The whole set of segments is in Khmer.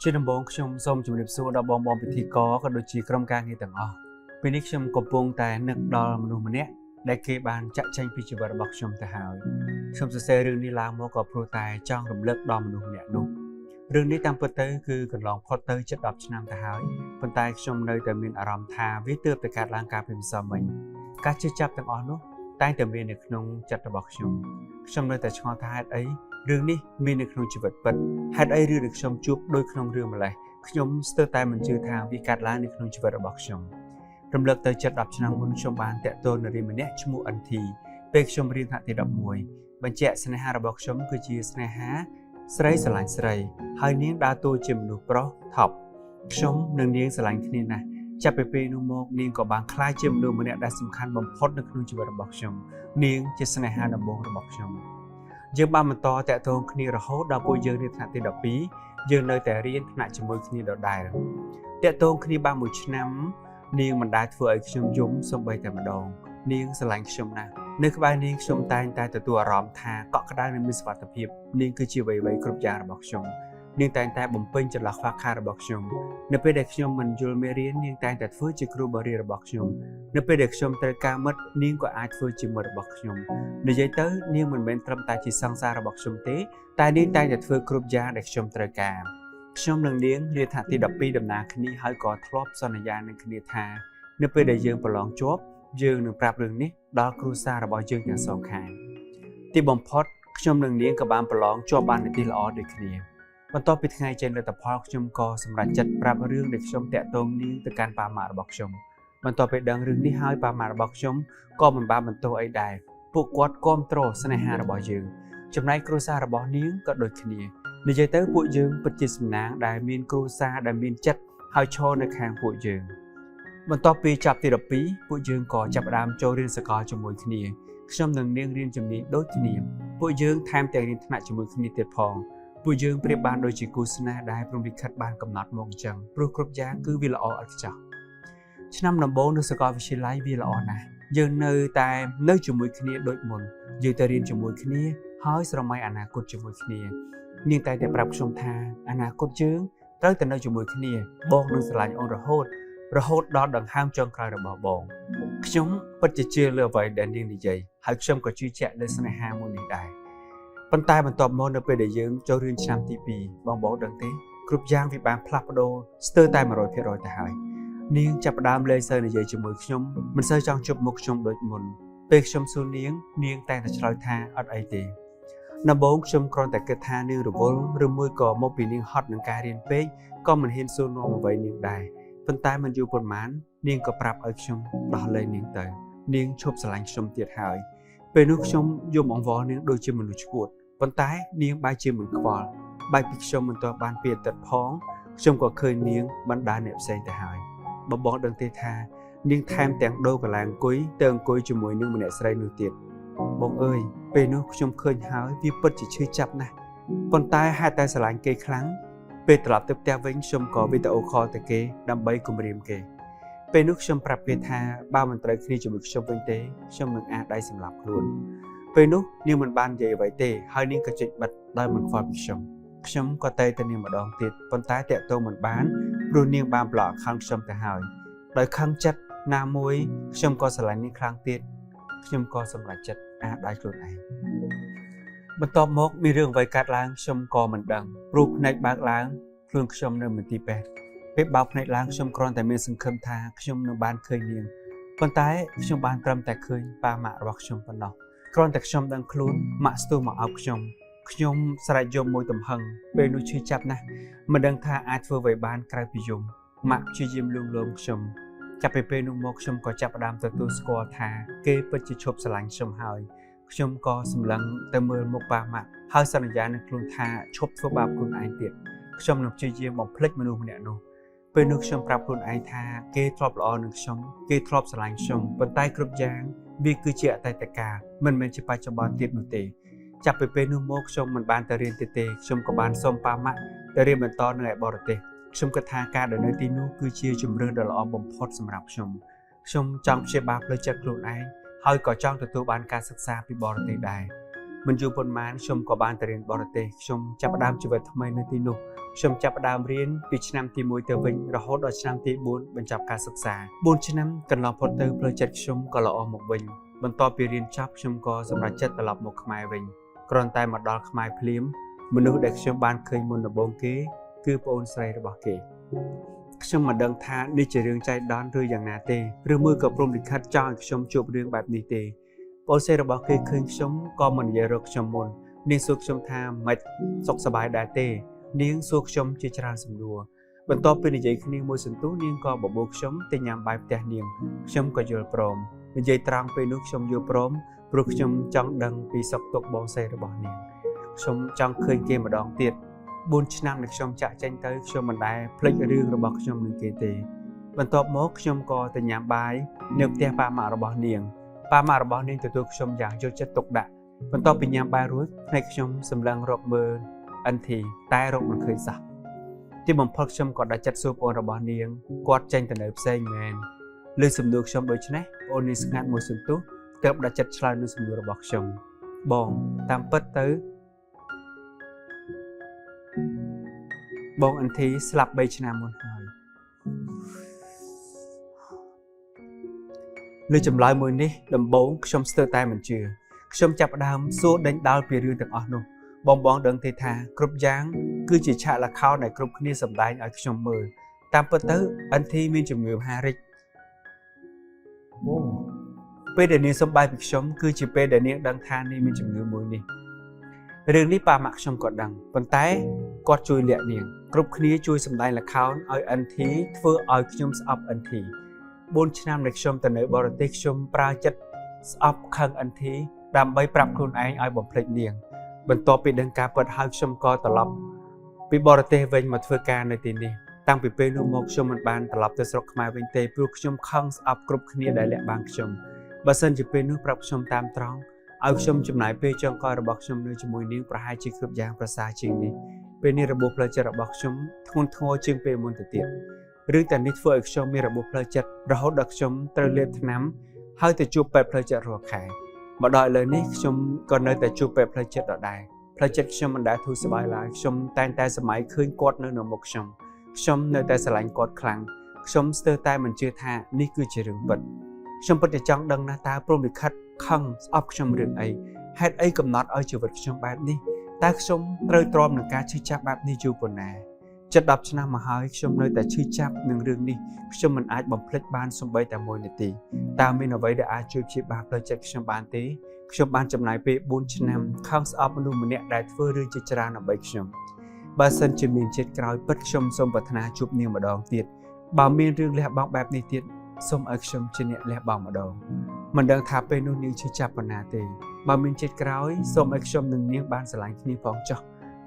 ช่วยนำบงชมส้มจุ่มดิบสู้ดอกบอมบอมพิธีกรก็โดยจีกรมการเงินต่างออกเป็นนิชมกบงแต่นึกดอลมนุษย์มันเนี้ยได้เก็บบานจะเช่นพิจิตรบอกชมแต่หายชมเสเรื่องนี้ลางโมกับโปรตายจ้องรำเลิกดอมมนุษย์เนี่ยนุ่มเรื่องนี้ตามเปิดเตยคือการลองพอเตยจะดับชนะแต่หายคนตายชมเลยแต่มีอารมณ์ทาวิเตอร์แต่การล้างการเป็นสมัยการชื่อจับต่างอ่อนนุ่มใต้แต่มีในขนมจัดบอกชมเลยแต่ชอทายไอเรื่องนี้มีในขนมจีบเปิดให้ไอเรื่องชมจุบโดยขนมเรื่องอะไรขยมสเตอร์ไตมันชื่อทางวิการล้างในขนมจีบบอกชมรำเลิกเตยจัดดับชนะมุนชมบานแต่ตัวในริมเนี้ยชมูอันทีเป็นชมเรียนหัดที่ดับมวยบรรเจสเนหาระบอกชมคือจีสเนหาสไลสลายสไลหายเนี้ยดาตัวจิมดูเพราะท็อปชมหนึ่งเนี้ยสลายที่นี่นะจะไปเป็นนุ่มโมกเนี้ยกับบางคล้ายจิมดูมันเนี้ยได้สำคัญบำพดในขนมจีบระบอกชมเนี้ยจะสเนหาดับบงระบอกชมยังบ้ามันต่อแต่ตัวคณีระหูดาวปุยยังในฐานที่ดับปียังในแต่เรียนขณะจมูกคณีดอกได้แต่ตัวคณีบ้ามุชน้ำเนียงมันได้ช่วยชมยุ่มสมใบแต่มาดองเนียงสลายชมนะนึกไปเนียงชมตายแต่ตัวรอมทาเกาะกระด้างในมิสวัตพิบเนียงคือจีไว้กรุบยาระบอกชมเนียงแต่บ่มเปิ้ลจะหลักฟ้าคาระบอกชมในเป็นเด็กชมมันยูเมเรียนเนียงแต่ฟื้นจีครูบริระบอกชมในเป็นเด็กชมตระการมัดเนียงก็อาจฟื้นจีมระบอกชมในใจเตอร์เนียงมันเป็นตรมตาจีสังสารระบอกชมเตแต่เนียงแต่ฟื้นกรุบยาเด็กชมตระการชมหนึ่งเลี้ยงเรียนถัดที่ดับปีดำนาคณีหายก่อทลบสนญาในคณีทาในเป็นเด็กยืงประลองจบยืงหนึ่งปราบเรื่องนี้ดอครูซาระบอยยืงอย่างสองขางที่บ่มพดชมหนึ่งเลี้ยงกับบานประลองจบบานในที่ละออเด็กคณีมันต่อไปทางไงเจนเลยแต่พอชมกอสำหรับจัดปราบเรื่องเด็กชมแตะตรงนี้แต่การปามาระบอกชมมันต่อไปดังเรื่องนี้หายปามาระบอกชมก็มันบามันโตไอได้พวกวัดก้มโตสนหาระบอยยืงจำนายครูซาระบอยนี้ก็โดยคณีในใจเต้ผู้ยืงปฏิสนางได้มีครูซาได้มีจัดหายโชว์ในแข่งผู้ยืงมันต่อปีจับตีดับปีผู้ยืงก่อจับดามโจเรียนสกอจมูกคณีชมหนึ่งเรียงเรียนจำนี้โดยคณีผู้ยืงแทมแต่เรียนถนัดจมูกคณีเตียพองผู้ยืงเปรียบบานโดยจิกุสนาได้พรหมิคัดบานกำหนดมงจังปลุกครบยางคือวิลออัจฉริฉะนั้นนำโบนสกอวิชิไลวิลอนะยืงเนยแต่เนื้อจมูกคณีโดยมนยืงแต่เรียนจมูกคณีหายสมัยอนาคตจมูกคณีnhưng tại đểปรับชมทาอนาคตยืงตั้งแต่ในจมูกขณีบองนึงสลายองระโหดดอดังห้ามจงกลายระบอบองขยมปัจเจเลือไว้แดนดิ้งดีใจหากชมก็ชื่อแฉะเลยสนหาโมนี่ได้ปันตายมันตอบโมนไปได้ยืงเจ้าเรือนชามทีปีบองบอกดังเต้กรุบยางวิบางพลับโดสเตอร์ตายมาโรยเพรอยแต่หายนิ่งจับดามเลยเซอร์ในใจจมูกขยมมันเซอร์จังจุบมุกชมโดยมนเปกชมสูเนียงแต่แต่ชลอยทาอัดไอเตนบงชมกรอนแต่เกิดทานิวหรือวลหรือมือก่อโมปีนิงฮอตหนึ่งการเรียนเป๊กก็มันเห็นโซโนมาไว้นิงได้ปันตายมันอยู่บนมันนิงก็ปรับเอาชมดอเลยนิงเตยนิงชบสลายชมเตียดหายเป็นนุกชมยมองวอนิงโดยจิมันลุชกวดปันตายนิงใบจิมันควอลใบพิกชมมันตัวบานเปลี่ยนตัดพ้องชมก็เคยนิงบรรดาเนบเซนแต่หายบ่บอกดังเตทานิงแทมแต่งโดกับแรงกุ้ยเติมกุ้ยจมวยนึงมันเนสไรนูเตียดบองเอ้ยเป็นนุชมเคยหายวิปจิชื่อจับนะปนตายหาตายสลายเกยครั้งเป็นตลับเติบเติบวิ่งชมก่อวิตาโอคอตะเกยดำใบกุมเรียมเกยเป็นนุชมปรับเปลี่ยนทาบ้ามันตรายคณีจมูกชมเป็นเตชมหนึ่งอาได้สำหรับล้วนเป็นนุนี่มันบานใหญ่ไว้เตให้นิ่งกระจิตบัดได้มันฟอร์มชมก็เตยแต่เนี่ยมาดองติดปนตายเตะโตเหมือนบ้านรูเนียงบานปลอกข้างชมแต่หายโดยข้างจัดนามวยชมก็สลายนี่ครั้งติดชมก็สำหรับจัดได้กลุ่นไอบรรทบมกมีเรื่องไว้การล้างชมกอมันดังรูปในบากล้างเครื่องชมในเหมือนตีแปดเป๊บเบาในล้างชมกรอนแต่เมื่อสังคมทาชมในบ้านเคยเนียงคนตายชมบ้านกรำแต่เคยปาหมารักชมปนอกกรอนแต่ชมดังคลุ้นหมาสตูมาเอาชมสลายยมมวยต่ำหังเป็นนุชื่อจับนะมันดังทาอาจเฟอร์ไว้บ้านกลายพิยมหมาชื่อยิมลงชมจับไปเป็นนุมกชมก็จับดามตัวสกอทาเกยปัจจุชบสลายชมหายชมก็สำลังแต่เมื่อมกปามาหาสัญญาณในกลุ่มทาชบทั่วบาปคุณไอเดียชมหนุกเจียมองพลิกมนุษย์เนี่ยนูเป็นนุกชมปรับคุณไอทาเกยทรอบล้อหนึ่งชมเกยทรอบสลายชมบนใต้กรุบยางบีคือเจียไตตะกามันเป็นจิปาจบานติดนุเตจับไปเป็นนุมกชมมันบานตะเรียนเตชมกับบานส้มปามาตะเรียนมันตอนเหนื่อยบอร์เตชมกระทาการเดินในตีนูคือเชียจุ่มเรื่องเดลอบ่มพดสำหรับชมจังเชียบาเลยจากกลุ่มไอหายก่อจ้องตัวบานการศึกษาปีบอร์เตได้มันอยู่บนม้านชมก่อบานตะเรียนบอร์เตชมจับดามจีบทำไมในตีนุ ខ្ញុំចាប់ផ្ដើមរៀនពីឆ្នាំទី1ទៅវិញរហូតដល់ឆ្នាំទី4បញ្ចប់ការសិក្សា4ឆ្នាំកន្លងផុតទៅផ្លូវចិត្តខ្ញុំក៏ល្អមកវិញបន្ទាប់ពីរៀនចប់ខ្ញុំក៏សម្រេចចិត្តត្រឡប់មកខ្មែរវិញគ្រាន់តែមកដល់ខ្មែរភ្លាមមនុស្សដែលខ្ញុំបានឃើញមុនដំបូងគេគឺប្អូនស្រីរបស់គេខ្ញុំមិនដឹងថានេះជារឿងចៃដន្យឬយ៉ាងណាទេឬមួយក៏ព្រមលិខិតចង់ឲ្យខ្ញុំជួបរឿងបែបនេះទេប្អូនស្រីរបស់គេឃើញខ្ញុំក៏មិននិយាយរកខ្ញុំមុននាងសួរខ្ញុំថាម៉េចសុខសប្បាយដែរទេនាងសួរខ្ញុំជាច្រើនសំណួរបន្ទាប់ពីនិយាយគ្នាមួយសន្ទុះនាងក៏បបួលខ្ញុំទៅញ៉ាំបាយផ្ទះនាងខ្ញុំក៏យល់ព្រមនិយាយត្រង់ពេលនោះខ្ញុំយល់ព្រមព្រោះខ្ញុំចង់ដឹងពីសុខទុក្ខបងស្រីរបស់នាងខ្ញុំចង់ឃើញគេម្ដងទៀត4ឆ្នាំដែលខ្ញុំចាក់ចេញទៅខ្ញុំមិនដែលភ្លេចរឿងរបស់ខ្ញុំនឹងគេទេបន្ទាប់មកខ្ញុំក៏ទៅញ៉ាំបាយនៅផ្ទះប៉ាម៉ាក់របស់នាងប៉ាម៉ាក់របស់នាងទទួលខ្ញុំយ៉ាងយកចិត្តទុកដាក់បន្ទាប់ពីញ៉ាំបាយរួចភ្នែកខ្ញុំសម្លឹងរកមើលអិនធីតែរកមិនឃើញសោះទីបំផុតខ្ញុំក៏ដាច់ចិត្តសួរប្អូនរបស់នាងគាត់ចេញទៅនៅផ្សេងមែនលើសំណួរខ្ញុំដូចនេះប្អូននាងស្ងាត់មួយសន្ទុះទើបដាច់ចិត្តឆ្លើយនឹងសំណួររបស់ខ្ញុំបងតាមពិតទៅបងអិនធីស្លាប់3ឆ្នាំមុនហើយលើចម្លើយមួយនេះដំបូងខ្ញុំស្ទើរតែមិនជឿខ្ញុំចាប់ផ្ដើមសួរដេញដោលពីរឿងទាំងអស់នោះបងដឹងទេថាគ្រប់យ៉ាងគឺជាឆាកល្ខោនដែលគ្រប់គ្នាសម្ដែងឲ្យខ្ញុំមើលតាមពិតទៅអិនធីមានជំងឺមហារីកអូពេលដែលនាងសម្បែកពីខ្ញុំគឺជាពេលដែលនាងដឹងថានាងមានជំងឺមួយនេះរឿងនេះប៉ាម៉ាក់ខ្ញុំក៏ដឹងប៉ុន្តែគាត់ជួយលាក់នាងគ្រប់គ្នាជួយសម្ដែងល្ខោនឲ្យអិនធីធ្វើឲ្យខ្ញុំស្អប់អិនធី4ឆ្នាំដែលខ្ញុំទៅនៅបរទេសខ្ញុំប្រើចិត្តស្អប់ខឹងអិនធីដើម្បីប្រាប់ខ្លួនឯងឲ្យបំភ្លេចនាងបន្ទាប់ពីដឹងការពិតហើយខ្ញុំក៏ត្រឡប់ពីបរទេសវិញមកធ្វើការនៅទីនេះតាំងពីពេលនោះមកខ្ញុំមិនបានត្រឡប់ទៅស្រុកខ្មែរវិញទេព្រោះខ្ញុំខឹងស្អប់គ្រប់គ្នាដែលលាក់បាំងខ្ញុំបើសិនជាពេលនោះប្រាប់ខ្ញុំតាមត្រង់ឲ្យខ្ញុំចំណាយពេលចុងក្រោយរបស់ខ្ញុំនៅជាមួយនាងប្រហែលជាគ្រប់យ៉ាងប្រសើរជាងនេះពេលនេះរបួសផ្លូវចិត្តរបស់ខ្ញុំធ្ងន់ធ្ងរជាងពេលមុនទៅទៀតរឿងតែនេះធ្វើឲ្យខ្ញុំមានរបួសផ្លូវចិត្តរហូតដល់ខ្ញុំត្រូវលេបថ្នាំហើយទៅជួបពេទ្យផ្លូវចិត្តរាល់ខែមកដល់ឥឡូវនេះខ្ញុំក៏នៅតែជួបពេទ្យផ្លូវចិត្តដដែលផ្លូវចិត្តខ្ញុំមិនដែលធូរស្បើយឡើយខ្ញុំតែងតែសម័យឃើញគាត់នៅមុខខ្ញុំនៅតែស្រឡាញ់គាត់ខ្លាំងខ្ញុំស្ទើរតែមិនជឿថានេះគឺជារឿងពិតខ្ញុំពិតជាចង់ដឹងណាស់តើព្រំលិខិតខឹងស្អប់ខ្ញុំរឿងអីហេតុអីកំណត់ឲ្យជីវិតខ្ញុំបែបនេះតើខ្ញុំត្រូវទ្រាំនឹងការឈឺចាប់បែបនេះយូរប៉ុណ្ណាជិត10ឆ្នាំមកហើយខ្ញុំនៅតែឈឺចាប់នឹងរឿងនេះខ្ញុំមិនអាចបំភ្លេចបានសូម្បីតែ1នាទីតើមានអ្វីដែលអាចជួយព្យាបាលផ្លូវចិត្តខ្ញុំបានទេខ្ញុំបានចំណាយពេល4ឆ្នាំខឹងស្អប់មនុស្សម្នាក់ដែលធ្វើរឿងជាច្រើនដើម្បីខ្ញុំបើសិនជាមានជាតិក្រោយពិតខ្ញុំសូមប្រាថ្នាជួបនាងម្ដងទៀតបើមានរឿងលះបង់បែបនេះទៀតសូមឲ្យខ្ញុំជាអ្នកលះបង់ម្ដងមិនដឹងថាពេលនោះនាងឈឺចាប់ប៉ុណ្ណាទេបើមានជាតិក្រោយសូមឲ្យខ្ញុំនិងនាងបានស្រឡាញ់គ្នាផងចុះ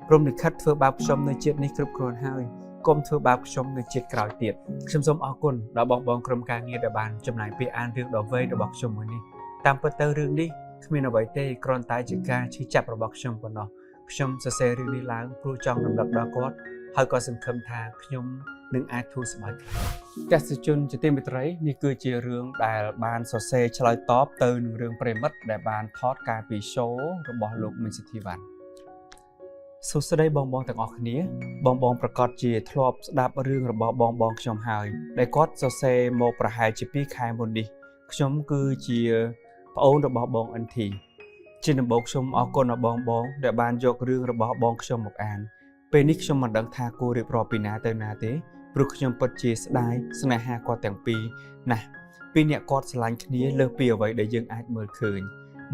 ព្រមលិខិតធ្វើបាបខ្ញុំនៅជាតិនេះគ្រប់គ្រាន់ហើយកុំធ្វើបាបខ្ញុំនៅជាតិក្រោយទៀតខ្ញុំសូមអរគុណដល់បងក្រុមការងារដែលបានចំណាយពេលអានរឿងដ៏វែងរបស់ខ្ញុំមួយនេះតាមពិតទៅរឿងនេះគ្មានអ្វីទេគ្រាន់តែជាការឈឺចាប់របស់ខ្ញុំប៉ុណ្ណោះខ្ញុំសរសេររឿងនេះឡើងព្រោះចង់រំលឹកដល់គាត់ហើយក៏សង្ឃឹមថាខ្ញុំនឹងអាចធូរស្បើយទស្សនិកជនជាទីមេត្រីនេះគឺជារឿងដែលបានសរសេរឆ្លើយតបទៅនឹងរឿងប្រិមិត្តដែលបានថតកាលពី show របស់លោកមីនសិទ្ធីវ៉ាន់សួស្តីបងទាំងអស់គ្នាបងប្រកាសជាធ្លាប់ស្ដាប់រឿងរបស់បងខ្ញុំហើយដែលគាត់សរសេរមកប្រហែលជា2ខែមុននេះខ្ញុំគឺជាប្អូនរបស់បងអិនធីជាដំបូងខ្ញុំអរគុណដល់បងដែលបានយករឿងរបស់បងខ្ញុំមកអានពេលនេះខ្ញុំមិនដឹងថាគួររៀបរាប់ពីណាទៅណាទេព្រោះខ្ញុំពិតជាស្ដាយស្នេហាគាត់ទាំងពីរណាស់ពីអ្នកគាត់ស្រឡាញ់គ្នាលើសពីអ្វីដែលយើងអាចមើលឃើញ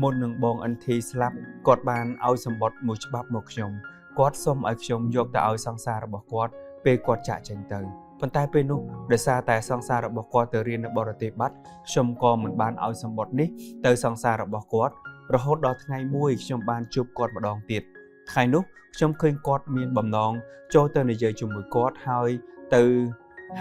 មុននឹងបងអិនធីស្លាប់គាត់បានឲ្យសម្បត្តិមួយច្បាប់មកខ្ញុំគាត់សុំឲ្យខ្ញុំយកទៅឲ្យសង្សាររបស់គាត់ពេលគាត់ចាក់ចេញទៅប៉ុន្តែពេលនោះដោយសារតែសង្សាររបស់គាត់ទៅរៀននៅបរទេសបាត់ខ្ញុំក៏មិនបានឲ្យសម្បត្តិនេះទៅសង្សាររបស់គាត់រហូតដល់ថ្ងៃមួយខ្ញុំបានជួបគាត់ម្ដងទៀតថ្ងៃនោះខ្ញុំឃើញគាត់មានបំណងចូលទៅនិយាយជាមួយគាត់ហើយ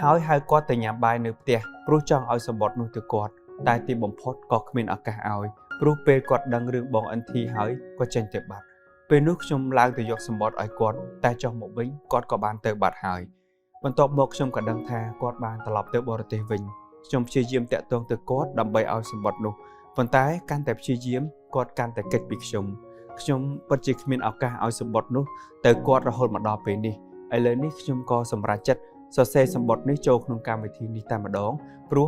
ហៅគាត់ទៅញ៉ាំបាយនៅផ្ទះព្រោះចង់ឲ្យសម្បត្តិនោះទៅគាត់តែទីបំផុតក៏គ្មានឱកាសឲ្យព្រោះពេលគាត់ដឹងរឿងបងអិនធីហើយក៏ចេញទៅបាត់ពេលនោះខ្ញុំឡើងទៅយកសម្បត្តិឲ្យគាត់តែចុះមកវិញគាត់ក៏បានទៅបាត់ហើយបន្ទាប់មកខ្ញុំក៏ដឹងថាគាត់បានត្រឡប់ទៅបរទេសវិញខ្ញុំព្យាយាមតាក់ទងទៅគាត់ដើម្បីឲ្យសម្បត្តិនោះប៉ុន្តែកាន់តែព្យាយាមគាត់កាន់តែកិច្ចពីខ្ញុំពិតជាគ្មានឱកាសឲ្យសម្បត្តិនោះទៅគាត់រហូតមកដល់ពេលនេះ ឥឡូវនេះខ្ញុំក៏សម្រេចចិត្តសរសេរសម្បត្តិនេះចូលក្នុងកម្មវិធីនេះតែម្ដងព្រោះ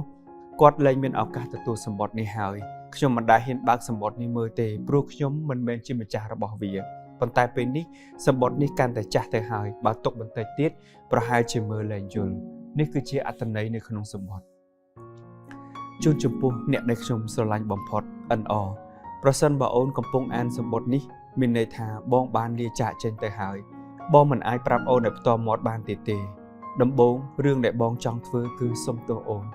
គាត់លែងមានឱកាសទទួលសម្បត្តិនេះហើយខ្ញុំមិនដែលហ៊ានបើកសម្បត្តិនេះមើលទេព្រោះខ្ញុំមិនមែនជាម្ចាស់របស់វាប៉ុន្តែពេលនេះសម្បត្តិនេះកាន់តែចាស់ទៅហើយបើទុកបន្តិចទៀតប្រហែលជាមើលលែងយល់នេះគឺជាអត្ថន័យនៅក្នុងសម្បត្តិជូនចំពោះអ្នកដែលខ្ញុំស្រឡាញ់បំផុត NR ប្រសិនបើអូនកំពុងអានសម្បត្តិនេះមានន័យថាបងបានលាចាកចេញទៅហើយបងមិនអាចប្រាប់អូនឲ្យផ្ទាល់មាត់បានទេដំបូងរឿងដែលបងចង់ធ្វើគឺសុំទោសអូន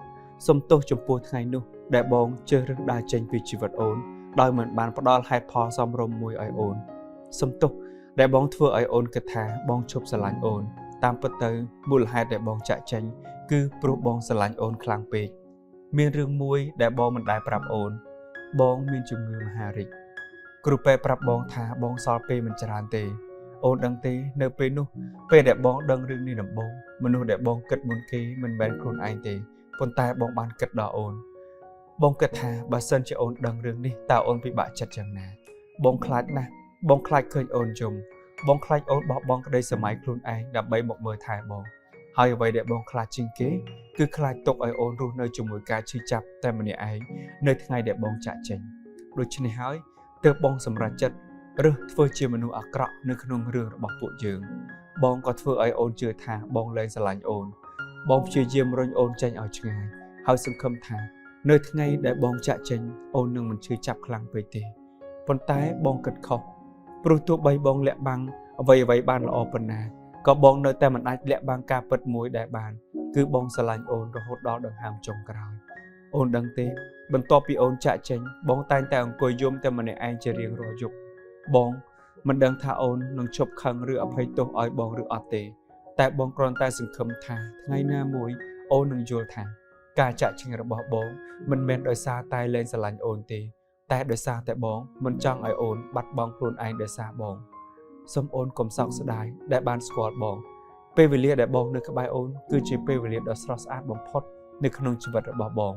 សុំទោសចំពោះថ្ងៃនោះដែលបងជឿរើសដើរចេញពីជីវិតអូនដោយមិនបានផ្ដល់ហេតុផលសមរម្យមួយឲ្យអូនសុំទោសដែលបងធ្វើឲ្យអូនគិតថាបងឈប់ស្រឡាញ់អូនតាមពិតទៅមូលហេតុដែលបងចាក់ចេញគឺព្រោះបងស្រឡាញ់អូនខ្លាំងពេកមានរឿងមួយដែលបងមិនដែលប្រាប់អូនបងមានជំងឺមហារីកគ្រូពេទ្យប្រាប់បងថាបងសល់ពេលមិនច្រើនទេអូនដឹងទេនៅពេលនោះពេលដែលបងដឹងរឿងនេះដំបូងមនុស្សដែលបងគិតមុនគេមិនមែនខ្លួនឯងទេប៉ុន្តែបងបានគិតដល់អូនបងគិតថាបើសិនជាអូនដឹងរឿងនេះតើអូនពិបាកចិត្តយ៉ាងណាបងខ្លាចណាស់បងខ្លាចឃើញអូនយំបងខ្លាចអូនបោះបង់ក្តីសម័យខ្លួនឯងដើម្បីមកមើលថែបងហើយអ្វីដែលបងខ្លាចជាងគេគឺខ្លាចទុកឲ្យអូនរស់នៅជាមួយការឈឺចាប់តែម្នាក់ឯងនៅថ្ងៃដែលបងចាក់ចេញដូច្នេះហើយទើបបងសម្រេចចិត្តរើសធ្វើជាមនុស្សអាក្រក់នៅក្នុងរឿងរបស់ពួកយើងបងក៏ធ្វើឲ្យអូនជឿថាបងលែងស្រឡាញ់អូនបងព្យាយាមរុញអូនចេញឲ្យឆ្ងាយហើយសង្ឃឹមថានៅថ្ងៃដែលបងចាក់ចេញអូននឹងមិនឈឺចាប់ខ្លាំងពេកទេប៉ុន្តែបងគិតខុសព្រោះទោះបីបងលាក់បាំងអ្វីបានល្អប៉ុណ្ណាក៏បងនៅតែមិនអាចលាក់បាំងការពិតមួយដែលបានគឺបងស្រឡាញ់អូនរហូតដល់ដង្ហើមចុងក្រោយអូនដឹងទេបន្ទាប់ពីអូនចាក់ចេញបងតែងតែអង្គុយយំតែម្នាក់ឯងជារៀងរាល់យប់បងមិនដឹងថាអូននឹងជប់ខឹងឬអភ័យទោសឲ្យបងឬអត់ទេតែបងគ្រាន់តែសង្ឃឹមថាថ្ងៃណាមួយអូននឹងយល់ថាការចាក់ចេញរបស់បងមិនមែនដោយសារតែលែងស្រឡាញ់អូនទេតែដោយសារតែបងមិនចង់ឲ្យអូនបាត់បង់ខ្លួនឯងដោយសារបងសូមអូនកុំសោកស្ដាយដែលបានស្គាល់បងពេលវេលាដែលបងនៅក្បែរអូនគឺជាពេលវេលាដ៏ស្រស់ស្អាតបំផុតនៅក្នុងជីវិតរបស់បង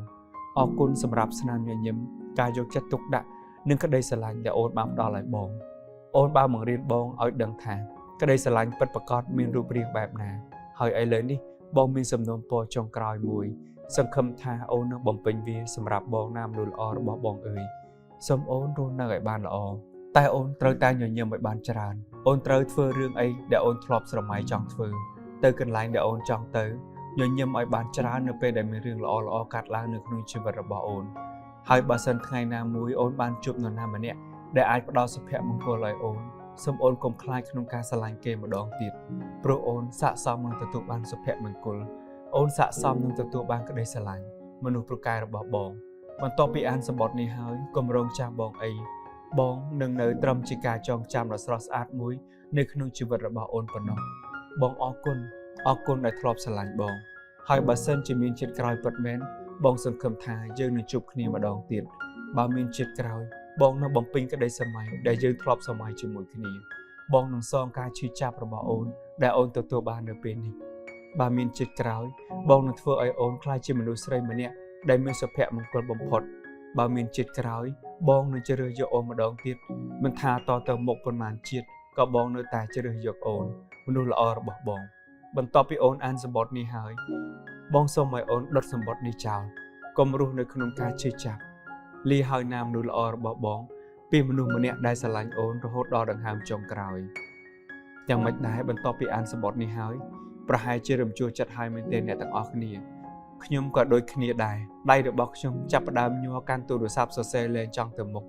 អរគុណសម្រាប់ស្នាមញញឹមការយកចិត្តទុកដាក់និងក្តីស្រឡាញ់ដែលអូនបានផ្ដល់ឲ្យបងអូនបានបង្រៀនបងឲ្យដឹងថាក្តីស្រឡាញ់ពិតប្រាកដមានរូបរាងបែបណាហើយឥឡូវនេះបងមានសំណូមពរចុងក្រោយមួយសង្ឃឹមថាអូននឹងបំពេញវាសម្រាប់បងណាមនុស្សល្អរបស់បងអើយសូមអូនរស់នៅឲ្យបានល្អតែអូនត្រូវតែញញឹមឲ្យបានច្រើនអូនត្រូវធ្វើរឿងអីដែលអូនធ្លាប់ស្រមៃចង់ធ្វើទៅកន្លែងដែលអូនចង់ទៅញញឹមឲ្យបានច្រើននៅពេលដែលមានរឿងល្អកាត់ឡើងនៅក្នុងជីវិតរបស់អូនហើយបើសិនថ្ងៃណាមួយអូនបានជួបនរណាម្នាក់ដែលអាចផ្ដល់សុភមង្គលឲ្យអូនសូមអូនកុំខ្លាចក្នុងការស្រឡាញ់គេម្ដងទៀតព្រោះអូនស័ក្តិសមនឹងទទួលបានសុភមង្គលអូនស័ក្តិសមនឹងទទួលបានក្តីស្រឡាញ់មនុស្សប្រកែករបស់បងបន្ទាប់ពីអានសម្បត្តិនេះហើយកុំរងចាំបងអីបងនឹងនៅត្រឹមជាការចងចាំដ៏ស្រស់ស្អាតមួយនៅក្នុងជីវិតរបស់អូនប៉ុណ្ណោះបងអរគុណដែលធ្លាប់ស្រឡាញ់បងហើយបើសិនជាមានជាតិក្រោយពិតមែនបងសង្ឃឹមថាយើងនឹងជួបគ្នាម្ដងទៀតបើមានជាតិក្រោយបងនឹងបំពេញក្តីសម័យដែលយើងធ្លាប់សម័យជាមួយគ្នាបងនឹងសងការឈឺចាប់របស់អូនដែលអូនទទួលបាននៅពេលនេះបើមានជាតិក្រោយបងនឹងធ្វើឲ្យអូនក្លាយជាមនុស្សស្រីម្នាក់ដែលមានសុភមង្គលបំផុតបើមានជាតិក្រោយបងនឹងជ្រើសយកអូនម្ដងទៀតមិនថាតទៅមុខប៉ុន្មានជាតិក៏បងនៅតែជ្រើសយកអូនមនុស្សល្អរបស់បងបន្ទាប់ពីអូនអានសម្បត្តិនេះហើយបងសូមឲ្យអូនដុតសម្បត្តិនេះចោលកុំរស់នៅក្នុងការឈឺចាប់លីហើយណាមនុស្សល្អរបស់បងពីមនុស្សម្នាក់ដែលស្រឡាញ់អូនរហូតដល់ដង្ហើមចុងក្រោយយ៉ាងម៉េចដែរបន្ទាប់ពីអានសម្បត្តិនេះហើយប្រហែលជារំជួលចិត្តហើយមែនទេអ្នកទាំងអស់គ្នាខ្ញុំក៏ដូចគ្នាដែរដៃរបស់ខ្ញុំចាប់ផ្ដើមញ័រកាន់ទូរស័ព្ទសរសេរលេងចង់ទៅមុខ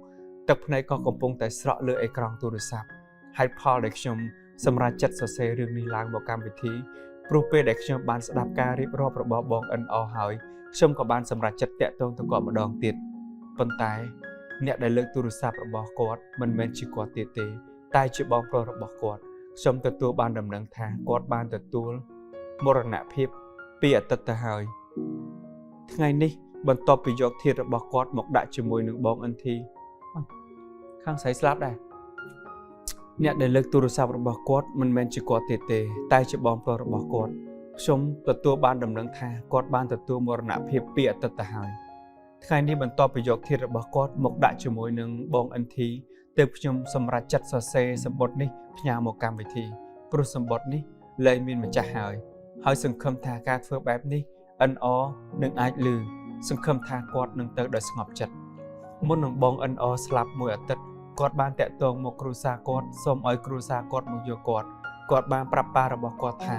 ទឹកភ្នែកក៏កំពុងតែស្រក់លើអេក្រង់ទូរស័ព្ទហេតុផលដែលខ្ញុំសម្រាប់ចិត្តសរសេររឿងនេះឡើងមកកម្មវិធីព្រោះពេលដែលខ្ញុំបានស្ដាប់ការរៀបរាប់របស់បង NR ហើយខ្ញុំក៏បានសម្រេចចិត្តតាក់ទងទៅគាត់ម្ដងទៀតប៉ុន្តែអ្នកដែលលើកទូរស័ព្ទរបស់គាត់មិនមែនជាគាត់ទៀតទេតែជាបងប្រុសរបស់គាត់ខ្ញុំទទួលបានដំណឹងថាគាត់បានទទួលមរណភាពពីអតីតទៅហើយថ្ងៃនេះបន្ទាប់ពីយកធាតុរបស់គាត់មកដាក់ជាមួយនឹងបង NT ខាងស្រីស្លាប់ដែរអ្នកដែលលើកទូរស័ព្ទរបស់គាត់មិនមែនជាគាត់ទៀតទេតែជាបងប្រុសរបស់គាត់ខ្ញុំទទួលបានដំណឹងថាគាត់បានទទួលមរណភាពពីអតីតទៅហើយថ្ងៃនេះបន្ទាប់ពីយកធាតុរបស់គាត់មកដាក់ជាមួយនឹងបង NT ទើបខ្ញុំសម្រេចចិត្តសរសេរសម្បត្តិនេះផ្ញើមកកម្មវិធីព្រោះសម្បត្តិនេះ លែងមានម្ចាស់ហើយសង្ឃឹមថាការធ្វើបែបនេះអិនអនឹងអាចលឺសង្ឃឹមថាគាត់នឹងទៅដោយស្ងប់ចិត្តមុននឹងបងអិនអស្លាប់មួយអាទិត្យគាត់បានតាក់ទងមកគ្រួសារគាត់សូមឲ្យគ្រួសារគាត់មកយកគាត់បានប្រាប់ប៉ារបស់គាត់ថា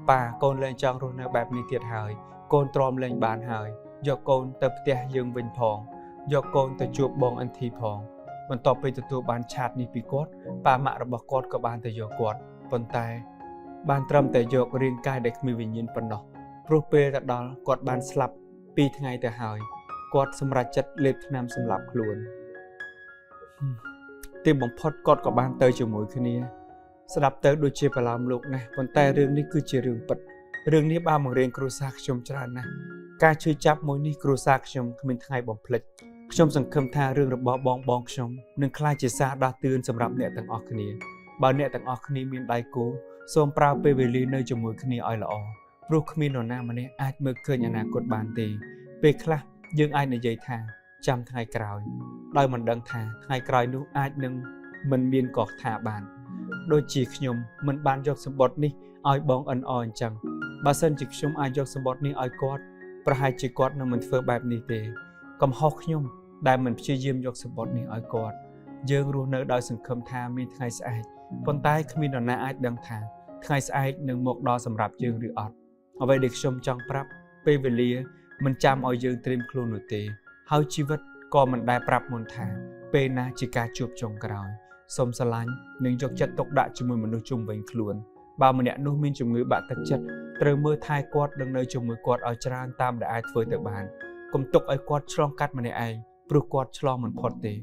ប៉ាកូនលែងចង់រស់នៅបែបនេះទៀតហើយកូនទ្រាំលែងបានហើយយកកូនទៅផ្ទះយើងវិញផងយកកូនទៅជួបបងអិនធីផងបន្ទាប់ពីទទួលបានឆាតនេះពីគាត់ប៉ាម៉ាក់របស់គាត់ក៏បានទៅយកគាត់ប៉ុន្តែបានត្រឹមតែយករាងកាយដែលគ្មានវិញ្ញាណប៉ុណ្ណោះព្រោះពេលទៅដល់គាត់បានស្លាប់2ថ្ងៃទៅហើយគាត់សម្រេចចិត្តលេបថ្នាំសម្លាប់ខ្លួនទីបំផុតគាត់ក៏បានទៅជាមួយគ្នាស្ដាប់ទៅដូចជាបឡោមលោកណាស់ប៉ុន្តែរឿងនេះគឺជារឿងពិតរឿងនេះបានបង្រៀនគ្រួសារខ្ញុំច្រើនណាស់ការឈឺចាប់មួយនេះគ្រួសារខ្ញុំគ្មានថ្ងៃបំភ្លេចខ្ញុំសង្ឃឹមថារឿងរបស់បងខ្ញុំនឹងក្លាយជាសារដាស់តឿនសម្រាប់អ្នកទាំងអស់គ្នាបើអ្នកទាំងអស់គ្នាមានដៃគូសូមប្រើពេលវេលានៅជាមួយគ្នាឲ្យល្អព្រោះគ្មាននរណាម្នាក់អាចមើលឃើញអនាគតបានទេពេលខ្លះយើងអាចនិយាយថាចាំថ្ងៃក្រោយដោយមិនដឹងថាថ្ងៃក្រោយនោះអាចនឹងមិនមានក៏ថាបានដូចជាខ្ញុំមិនបានយកសម្បត្តិនេះឲ្យបងអិនអអញ្ចឹងបើសិនជាខ្ញុំអាចយកសម្បត្តិនេះឲ្យគាត់ប្រហែលជាគាត់នឹងមិនធ្វើបែបនេះទេកំហុសខ្ញុំដែលមិនព្យាយាមយកសម្បត្តិនេះឲ្យគាត់យើងរស់នៅដោយសង្ឃឹមថាមានថ្ងៃស្អែកប៉ុន្តែគ្មាននរណាអាចដឹងថាថ្ងៃស្អែកនឹងមកដល់សម្រាប់យើងឬអត់អ្វីដែលខ្ញុំចង់ប្រាប់ពេលវេលាមិនចាំឲ្យយើងត្រៀមខ្លួននោះទេហើយជីវិតក៏មិនដែលប្រាប់មុនថាពេលណាជាការជួបចុងក្រោយសូមស្រឡាញ់និងយកចិត្តទុកដាក់ជាមួយមនុស្សជុំវិញខ្លួនបើម្នាក់នោះមានជំងឺបាក់ទឹកចិត្តត្រូវមើលថែគាត់និងនៅជាមួយគាត់ឲ្យច្រើនតាមដែលអាចធ្វើទៅបានកុំទុកឲ្យគាត់ឆ្លងកាត់ម្នាក់ឯងព្រោះគាត់ឆ្លងមិនផុតទេ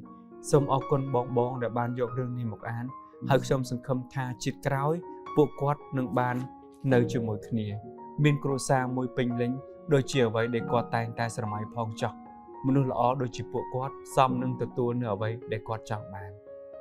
សូមអរគុណបងដែលបានយករឿងនេះមកអានហើយខ្ញុំសង្ឃឹមថាជាតិក្រោយពួកគាត់នឹងបាននៅជាមួយគ្នាមានគ្រួសារមួយពេញលេញដូចជាអ្វីដែលគាត់តែងតែស្រមៃផងចោះមនុស្សល្អដូចជាពួកគាត់សមនឹងទទួលនៅអ្វីដែលគាត់ចង់បាន